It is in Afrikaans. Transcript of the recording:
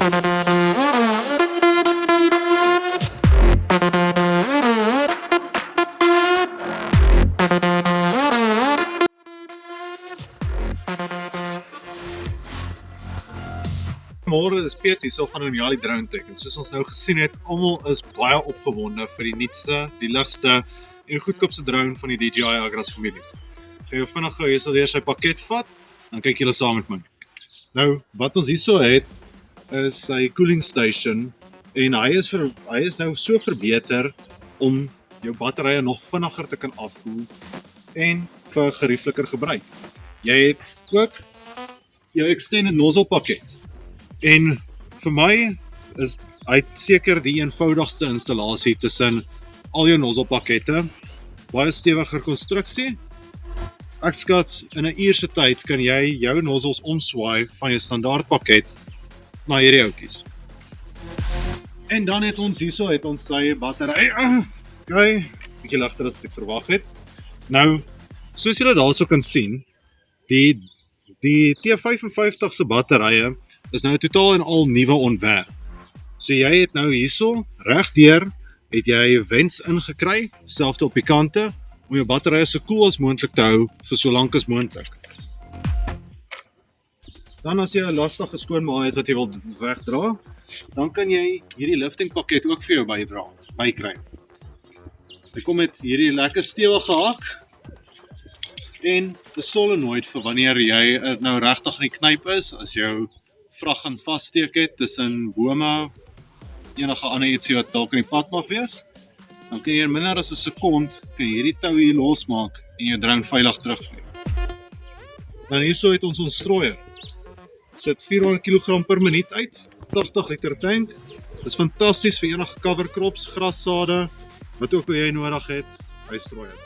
Môre is Piet hierso van Uniali Drone Tech en soos ons nou gesien het, almal is baie opgewonde vir die nuutste, die ligste en goedkoopste drone van die DJI Agras familie. Ek gaan jou vinnig gou hierso deur sy pakket vat, dan kyk julle saam met my. Nou, wat ons hierso het, is sy cooling station en hy is nou so verbeter om jou batterye nog vinniger te kan afkoel en vir geriefliker gebruik. Jy het ook jou extended nozzle pakket. En vir my is hy seker die eenvoudigste installasie tussen al jou nozzle pakkette, baie stewiger konstruksie. Ek skat in 'n uur se tyd kan jy jou nozzles omswaai van jou standaard pakket na hierdie oudjies. En dan het ons hierso sy battery. Okay, bietjie ligter as ek verwag het. Nou, soos julle daarso kan sien, die T55 se batterye is nou totaal en al nuwe ontwerp. So jy het nou hierso regdeur het jy vents ingekry, selfs op die kante, om jou batterye so koel as moontlik te hou vir so lank as moontlik. Dan as jy 'n lastige skoonmaai het wat jy wil wegdra, dan kan jy hierdie lifting pakket ook vir jou bykry. Hy kom met hierdie lekker stewige hak en 'n solenoid vir wanneer jy nou regtig in die knyp is, as jou vrag gaan vassteek het tussen bome, enige ander ietsie wat dalk in die pad mag wees, dan kan jy in minder as 'n sekond kan jy hierdie tou hier losmaak en jou drone veilig terugvlieg. Dan hierso het ons strooier. Sit 400 kg per minuut uit, 80 liter tank. Dis fantasties vir enige cover crops, grassade, wat ook al jy nodig het, hy strooier.